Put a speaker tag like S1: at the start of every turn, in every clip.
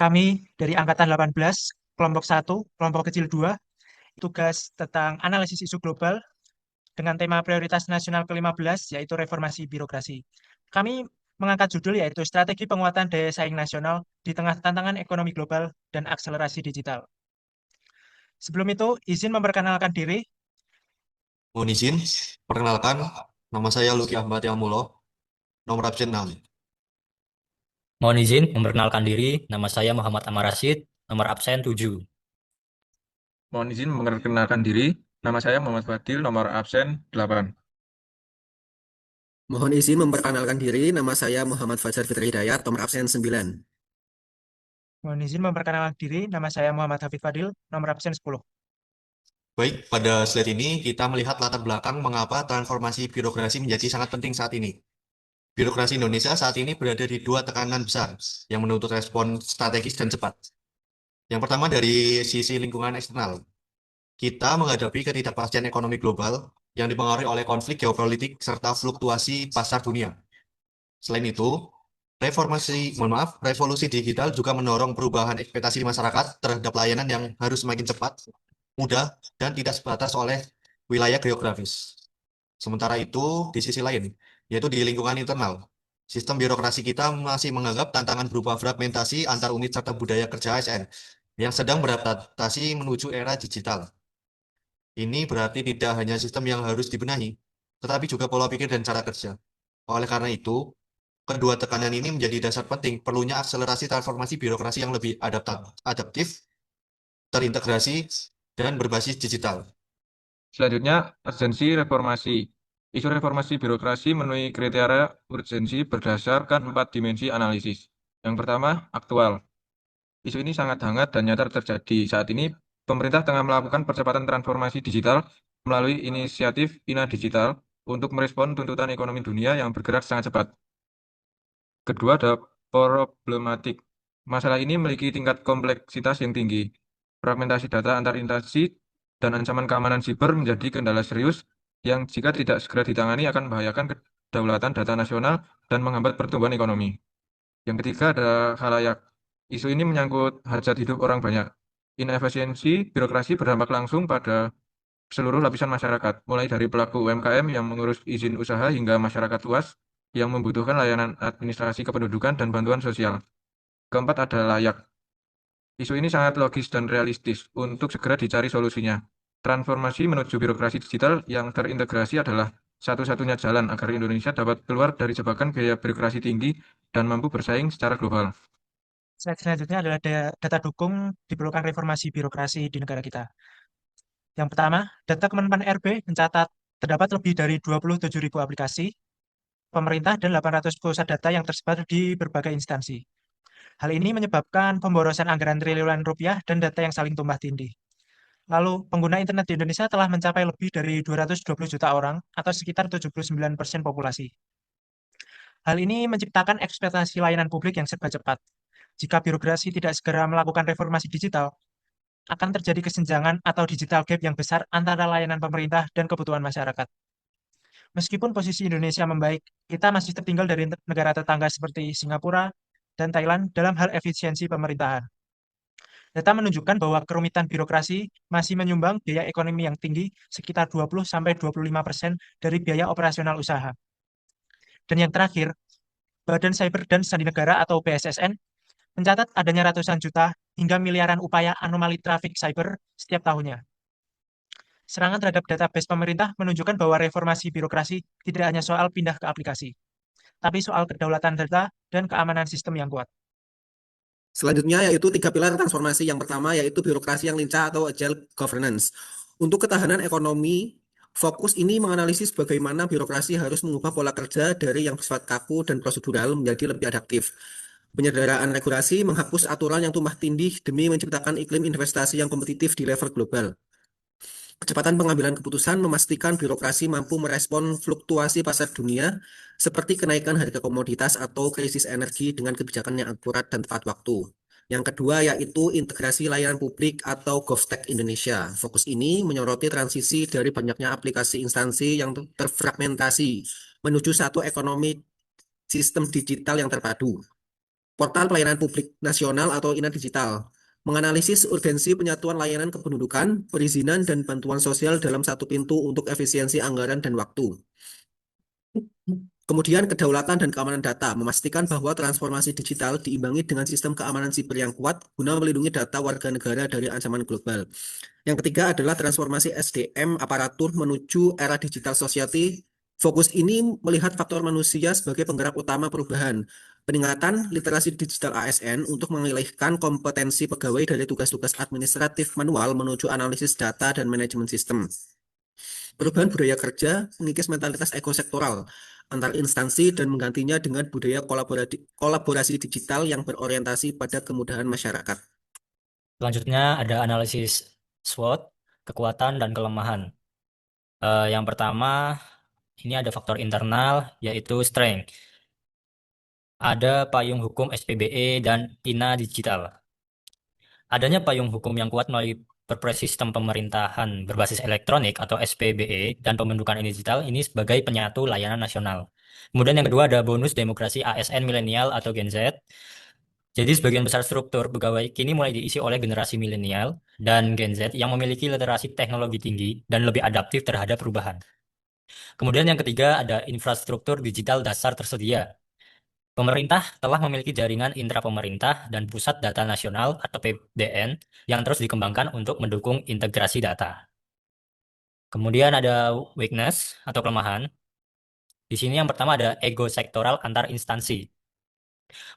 S1: Kami dari Angkatan 18, kelompok 1, kelompok kecil 2, tugas tentang analisis isu global dengan tema prioritas nasional ke-15, yaitu reformasi birokrasi. Kami mengangkat judul yaitu strategi penguatan daya saing nasional di tengah tantangan ekonomi global dan akselerasi digital. Sebelum itu, izin memperkenalkan diri.
S2: Mohon izin, perkenalkan, nama saya Luki Ahmad Yamulo, nomor absen 6.
S3: Mohon izin memperkenalkan diri, nama saya Muhammad Amar Rashid, nomor absen 7.
S4: Mohon izin memperkenalkan diri. Nama saya Muhammad Fadil, nomor absen 8.
S5: Mohon izin memperkenalkan diri, nama saya Muhammad Fajar Fitri Hidayat, nomor absen 9.
S1: Mohon izin memperkenalkan diri, nama saya Muhammad Hafid Fadil, nomor absen 10.
S2: Baik, pada slide ini kita melihat latar belakang mengapa transformasi birokrasi menjadi sangat penting saat ini. Birokrasi Indonesia saat ini berada di dua tekanan besar yang menuntut respon strategis dan cepat. Yang pertama dari sisi lingkungan eksternal. Kita menghadapi ketidakpastian ekonomi global yang dipengaruhi oleh konflik geopolitik serta fluktuasi pasar dunia. Selain itu, revolusi digital juga mendorong perubahan ekspektasi masyarakat terhadap layanan yang harus semakin cepat, mudah, dan tidak sebatas oleh wilayah geografis. Sementara itu, di sisi lain, yaitu di lingkungan internal, sistem birokrasi kita masih menganggap tantangan berupa fragmentasi antar unit serta budaya kerja ASN yang sedang beradaptasi menuju era digital. Ini berarti tidak hanya sistem yang harus dibenahi, tetapi juga pola pikir dan cara kerja. Oleh karena itu, kedua tekanan ini menjadi dasar penting perlunya akselerasi transformasi birokrasi yang lebih adaptif, terintegrasi, dan berbasis digital.
S4: Selanjutnya, urgensi reformasi. Isu reformasi birokrasi memenuhi kriteria urgensi berdasarkan 4 dimensi analisis. Yang pertama, aktual. Isu ini sangat hangat dan nyata terjadi. Saat ini, pemerintah tengah melakukan percepatan transformasi digital melalui inisiatif INA Digital untuk merespon tuntutan ekonomi dunia yang bergerak sangat cepat. Kedua, ada problematik. Masalah ini memiliki tingkat kompleksitas yang tinggi. Fragmentasi data antar instansi dan ancaman keamanan siber menjadi kendala serius yang jika tidak segera ditangani akan membahayakan kedaulatan data nasional dan menghambat pertumbuhan ekonomi. Yang ketiga ada khalayak. Isu ini menyangkut hajat hidup orang banyak. Inefisiensi birokrasi berdampak langsung pada seluruh lapisan masyarakat, mulai dari pelaku UMKM yang mengurus izin usaha hingga masyarakat luas yang membutuhkan layanan administrasi kependudukan dan bantuan sosial. Keempat ada layak. Isu ini sangat logis dan realistis untuk segera dicari solusinya. Transformasi menuju birokrasi digital yang terintegrasi adalah satu-satunya jalan agar Indonesia dapat keluar dari jebakan biaya birokrasi tinggi dan mampu bersaing secara global.
S1: Slide selanjutnya adalah data dukung diperlukan reformasi birokrasi di negara kita. Yang pertama, data Kemenpan RB mencatat terdapat lebih dari 27.000 aplikasi pemerintah dan 800 pusat data yang tersebar di berbagai instansi. Hal ini menyebabkan pemborosan anggaran triliunan rupiah dan data yang saling tumpah tindih. Lalu, pengguna internet di Indonesia telah mencapai lebih dari 220 juta orang atau sekitar 79% populasi. Hal ini menciptakan ekspektasi layanan publik yang serba cepat. Jika birokrasi tidak segera melakukan reformasi digital, akan terjadi kesenjangan atau digital gap yang besar antara layanan pemerintah dan kebutuhan masyarakat. Meskipun posisi Indonesia membaik, kita masih tertinggal dari negara tetangga seperti Singapura dan Thailand dalam hal efisiensi pemerintahan. Data menunjukkan bahwa kerumitan birokrasi masih menyumbang biaya ekonomi yang tinggi sekitar 20-25% dari biaya operasional usaha. Dan yang terakhir, Badan Cyber dan Sandi Negara atau BSSN mencatat adanya ratusan juta hingga miliaran upaya anomali trafik cyber setiap tahunnya. Serangan terhadap database pemerintah menunjukkan bahwa reformasi birokrasi tidak hanya soal pindah ke aplikasi, tapi soal kedaulatan data dan keamanan sistem yang kuat.
S5: Selanjutnya yaitu 3 pilar transformasi. Yang pertama yaitu birokrasi yang lincah atau agile governance. Untuk ketahanan ekonomi, fokus ini menganalisis bagaimana birokrasi harus mengubah pola kerja dari yang bersifat kaku dan prosedural menjadi lebih adaptif. Penyederhanaan regulasi menghapus aturan yang tumpah tindih demi menciptakan iklim investasi yang kompetitif di level global. Kecepatan pengambilan keputusan memastikan birokrasi mampu merespon fluktuasi pasar dunia seperti kenaikan harga komoditas atau krisis energi dengan kebijakan yang akurat dan tepat waktu. Yang kedua yaitu integrasi layanan publik atau GovTech Indonesia. Fokus ini menyoroti transisi dari banyaknya aplikasi instansi yang terfragmentasi menuju satu ekonomi sistem digital yang terpadu. Portal Pelayanan Publik Nasional atau INA Digital, menganalisis urgensi penyatuan layanan kependudukan, perizinan, dan bantuan sosial dalam satu pintu untuk efisiensi anggaran dan waktu. Kemudian kedaulatan dan keamanan data, memastikan bahwa transformasi digital diimbangi dengan sistem keamanan siber yang kuat guna melindungi data warga negara dari ancaman global. Yang ketiga adalah transformasi SDM aparatur menuju era digital society. Fokus ini melihat faktor manusia sebagai penggerak utama perubahan. Peningkatan literasi digital ASN untuk mengalihkan kompetensi pegawai dari tugas-tugas administratif manual menuju analisis data dan manajemen sistem. Perubahan budaya kerja mengikis mentalitas ekosektoral antar instansi dan menggantinya dengan budaya kolaborasi digital yang berorientasi pada kemudahan masyarakat.
S3: Selanjutnya ada analisis SWOT, kekuatan dan kelemahan. Yang pertama, ini ada faktor internal, yaitu strength. Ada payung hukum SPBE dan INA Digital. Adanya payung hukum yang kuat melalui Perpres Sistem Pemerintahan Berbasis Elektronik atau SPBE dan pembentukan digital ini sebagai penyatu layanan nasional. Kemudian yang kedua ada bonus demokrasi ASN milenial atau Gen Z. Jadi sebagian besar struktur pegawai kini mulai diisi oleh generasi milenial dan Gen Z yang memiliki literasi teknologi tinggi dan lebih adaptif terhadap perubahan. Kemudian yang ketiga ada infrastruktur digital dasar tersedia. Pemerintah telah memiliki jaringan intrapemerintah dan pusat data nasional atau PDN yang terus dikembangkan untuk mendukung integrasi data. Kemudian ada weakness atau kelemahan. Di sini yang pertama ada ego sektoral antar instansi.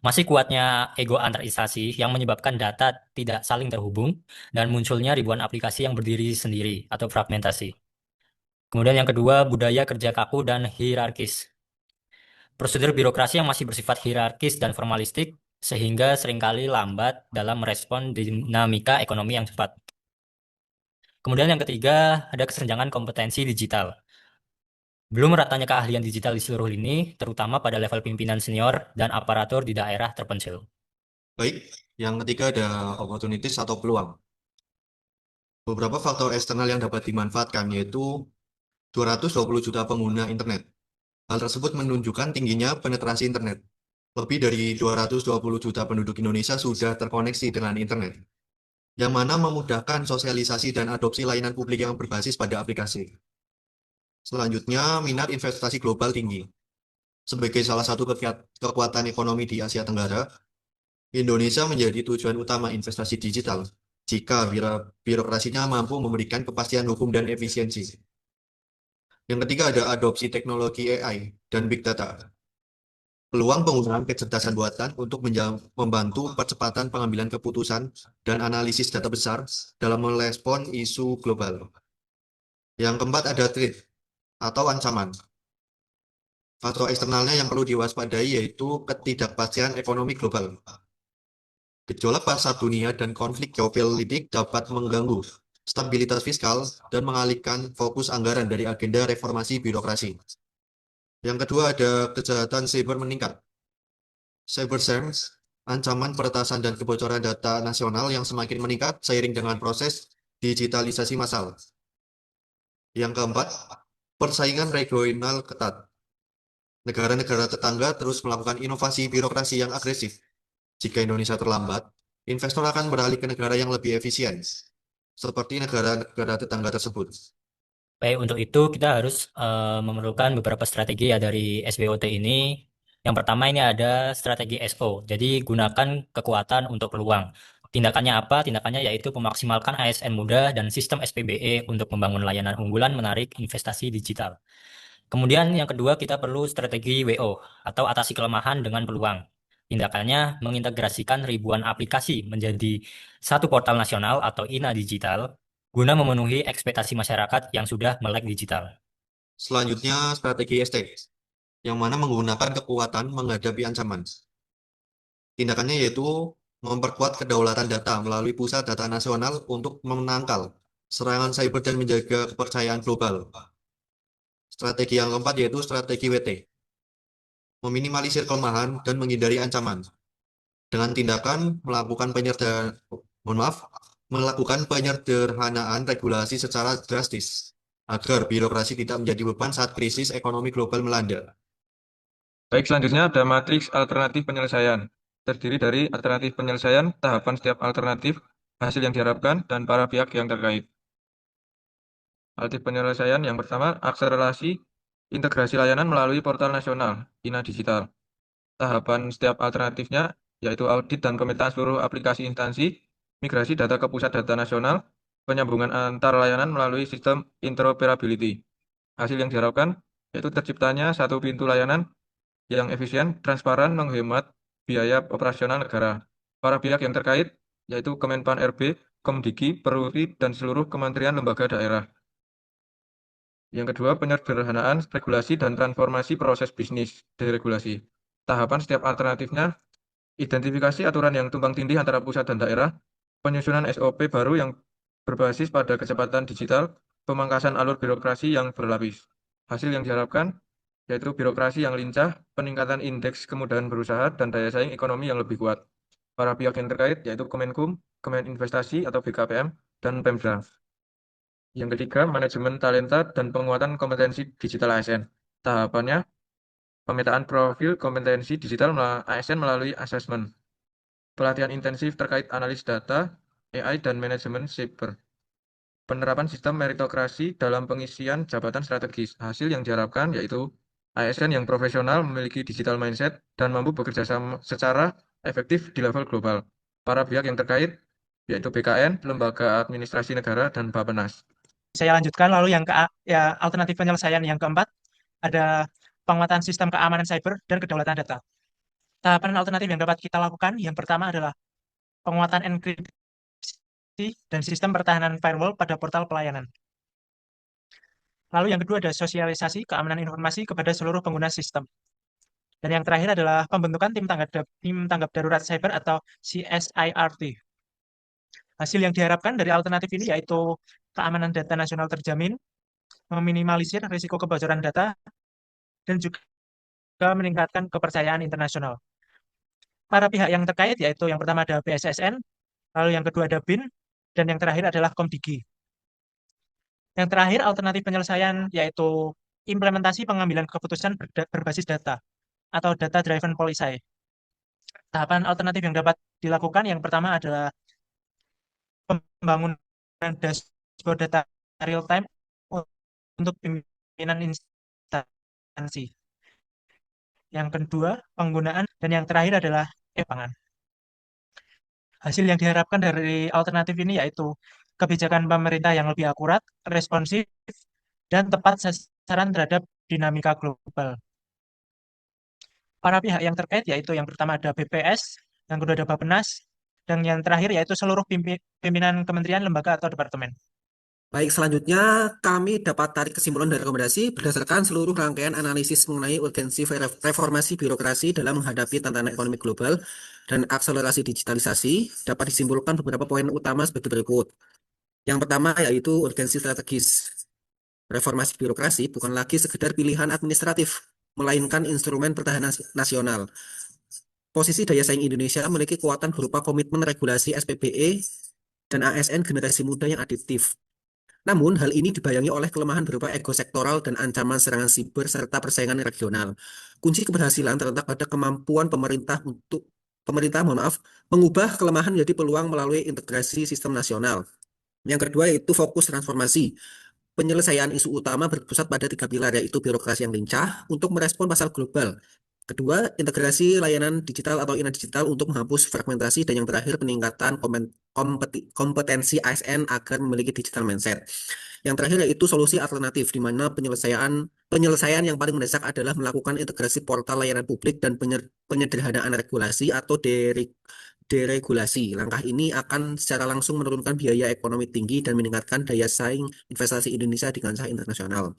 S3: Masih kuatnya ego antar instansi yang menyebabkan data tidak saling terhubung dan munculnya ribuan aplikasi yang berdiri sendiri atau fragmentasi. Kemudian yang kedua, budaya kerja kaku dan hierarkis. Prosedur birokrasi yang masih bersifat hierarkis dan formalistik sehingga seringkali lambat dalam merespon dinamika ekonomi yang cepat. Kemudian yang ketiga, ada kesenjangan kompetensi digital. Belum meratanya keahlian digital di seluruh lini, terutama pada level pimpinan senior dan aparatur di daerah terpencil.
S2: Baik, yang ketiga ada opportunities atau peluang. Beberapa faktor eksternal yang dapat dimanfaatkan yaitu 220 juta pengguna internet. Hal tersebut menunjukkan tingginya penetrasi internet. Lebih dari 220 juta penduduk Indonesia sudah terkoneksi dengan internet, yang mana memudahkan sosialisasi dan adopsi layanan publik yang berbasis pada aplikasi. Selanjutnya, minat investasi global tinggi. Sebagai salah satu kekuatan ekonomi di Asia Tenggara, Indonesia menjadi tujuan utama investasi digital jika birokrasinya mampu memberikan kepastian hukum dan efisiensi. Yang ketiga ada adopsi teknologi AI dan Big Data. Peluang penggunaan kecerdasan buatan untuk membantu percepatan pengambilan keputusan dan analisis data besar dalam merespon isu global. Yang keempat ada threat atau ancaman. Faktor eksternalnya yang perlu diwaspadai yaitu ketidakpastian ekonomi global. Gejolak pasar dunia dan konflik geopolitik dapat mengganggu stabilitas fiskal dan mengalihkan fokus anggaran dari agenda reformasi birokrasi. Yang kedua ada kejahatan siber meningkat. Cybercrime, ancaman peretasan dan kebocoran data nasional yang semakin meningkat seiring dengan proses digitalisasi massal. Yang keempat, persaingan regional ketat. Negara-negara tetangga terus melakukan inovasi birokrasi yang agresif. Jika Indonesia terlambat, investor akan beralih ke negara yang lebih efisien, seperti negara-negara tetangga tersebut.
S3: Baik, untuk itu kita harus memerlukan beberapa strategi ya dari SBOT ini. Yang pertama ini ada strategi SO, jadi gunakan kekuatan untuk peluang. Tindakannya apa? Tindakannya yaitu memaksimalkan ASN muda dan sistem SPBE untuk membangun layanan unggulan menarik investasi digital. Kemudian yang kedua kita perlu strategi WO atau atasi kelemahan dengan peluang. Tindakannya mengintegrasikan ribuan aplikasi menjadi satu portal nasional atau INA Digital guna memenuhi ekspektasi masyarakat yang sudah melek digital.
S2: Selanjutnya, strategi ST, yang mana menggunakan kekuatan menghadapi ancaman. Tindakannya yaitu memperkuat kedaulatan data melalui pusat data nasional untuk menangkal serangan cyber dan menjaga kepercayaan global. Strategi yang keempat yaitu strategi WT, meminimalisir kelemahan dan menghindari ancaman. Dengan tindakan melakukan penyederhanaan regulasi secara drastis, agar birokrasi tidak menjadi beban saat krisis ekonomi global melanda.
S4: Baik, selanjutnya ada matriks alternatif penyelesaian. terdiri dari alternatif penyelesaian, tahapan setiap alternatif, hasil yang diharapkan, dan para pihak yang terkait. Alternatif penyelesaian yang pertama, akselerasi integrasi layanan melalui portal nasional, INA Digital. Tahapan setiap alternatifnya yaitu audit dan pemetaan seluruh aplikasi instansi, migrasi data ke pusat data nasional, penyambungan antar layanan melalui sistem interoperability. Hasil yang diharapkan yaitu terciptanya satu pintu layanan yang efisien, transparan, menghemat biaya operasional negara. Para pihak yang terkait yaitu Kemenpan RB, Komdigi, Peruri, dan seluruh kementerian lembaga daerah. Yang kedua, penyederhanaan regulasi dan transformasi proses bisnis deregulasi. Tahapan setiap alternatifnya, identifikasi aturan yang tumpang tindih antara pusat dan daerah, penyusunan SOP baru yang berbasis pada kecepatan digital, pemangkasan alur birokrasi yang berlapis. Hasil yang diharapkan yaitu birokrasi yang lincah, peningkatan indeks kemudahan berusaha, dan daya saing ekonomi yang lebih kuat. Para pihak yang terkait yaitu Kemenkum, Kemeninvestasi atau BKPM, dan Pemda. Yang ketiga, manajemen talenta dan penguatan kompetensi digital ASN. Tahapannya, pemetaan profil kompetensi digital ASN melalui asesmen. Pelatihan intensif terkait analis data, AI, dan manajemen cyber. Penerapan sistem meritokrasi dalam pengisian jabatan strategis. Hasil yang diharapkan yaitu ASN yang profesional, memiliki digital mindset, dan mampu bekerja sama secara efektif di level global. Para pihak yang terkait yaitu BKN, Lembaga Administrasi Negara, dan Bappenas.
S1: Saya lanjutkan lalu ya, alternatif penyelesaian yang keempat ada penguatan sistem keamanan cyber dan kedaulatan data. Tahapan alternatif yang dapat kita lakukan yang pertama adalah penguatan enkripsi dan sistem pertahanan firewall pada portal pelayanan. Lalu yang kedua ada sosialisasi keamanan informasi kepada seluruh pengguna sistem. Dan yang terakhir adalah pembentukan tim tanggap darurat cyber atau CSIRT. Hasil yang diharapkan dari alternatif ini yaitu keamanan data nasional terjamin, meminimalisir risiko kebocoran data, dan juga meningkatkan kepercayaan internasional. Para pihak yang terkait yaitu yang pertama ada BSSN, lalu yang kedua ada BIN, dan yang terakhir adalah Komdigi. Yang terakhir alternatif penyelesaian yaitu implementasi pengambilan keputusan berbasis data atau data driven policy. Tahapan alternatif yang dapat dilakukan yang pertama adalah pembangunan dashboard data real time untuk pimpinan instansi. Yang kedua, penggunaan, dan yang terakhir adalah pangan. Hasil yang diharapkan dari alternatif ini yaitu kebijakan pemerintah yang lebih akurat, responsif, dan tepat sasaran terhadap dinamika global. Para pihak yang terkait yaitu yang pertama ada BPS, yang kedua ada Bappenas, dan yang terakhir yaitu seluruh pimpinan kementerian, lembaga, atau departemen.
S5: Baik, selanjutnya kami dapat tarik kesimpulan dan rekomendasi berdasarkan seluruh rangkaian analisis mengenai urgensi reformasi birokrasi dalam menghadapi tantangan ekonomi global dan akselerasi digitalisasi. Dapat disimpulkan beberapa poin utama sebagai berikut. Yang pertama yaitu urgensi strategis. Reformasi birokrasi bukan lagi sekedar pilihan administratif, melainkan instrumen pertahanan nasional. Posisi daya saing Indonesia memiliki kekuatan berupa komitmen regulasi SPBE dan ASN generasi muda yang adiktif. Namun, hal ini dibayangi oleh kelemahan berupa ego sektoral dan ancaman serangan siber serta persaingan regional. Kunci keberhasilan terletak pada kemampuan pemerintah mengubah kelemahan menjadi peluang melalui integrasi sistem nasional. Yang kedua yaitu fokus transformasi. Penyelesaian isu utama berpusat pada 3 pilar yaitu birokrasi yang lincah untuk merespon pasar global. Kedua, integrasi layanan digital atau INA digital untuk menghapus fragmentasi, dan yang terakhir peningkatan kompetensi ASN agar memiliki digital mindset. Yang terakhir yaitu solusi alternatif, di mana penyelesaian yang paling mendesak adalah melakukan integrasi portal layanan publik dan penyederhanaan regulasi atau deregulasi. Langkah ini akan secara langsung menurunkan biaya ekonomi tinggi dan meningkatkan daya saing investasi Indonesia di kancah internasional.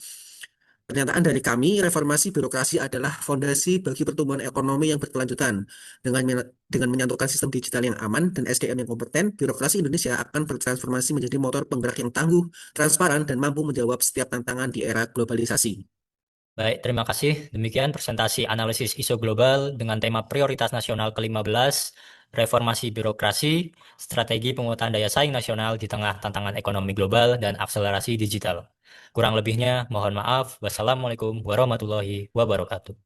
S5: Pernyataan dari kami, reformasi birokrasi adalah fondasi bagi pertumbuhan ekonomi yang berkelanjutan. Dengan menyatukan sistem digital yang aman dan SDM yang kompeten, birokrasi Indonesia akan bertransformasi menjadi motor penggerak yang tangguh, transparan, dan mampu menjawab setiap tantangan di era globalisasi.
S3: Baik, terima kasih. Demikian presentasi analisis isu global dengan tema prioritas nasional ke-15, reformasi birokrasi, strategi penguatan daya saing nasional di tengah tantangan ekonomi global dan akselerasi digital. Kurang lebihnya, mohon maaf. Wassalamualaikum warahmatullahi wabarakatuh.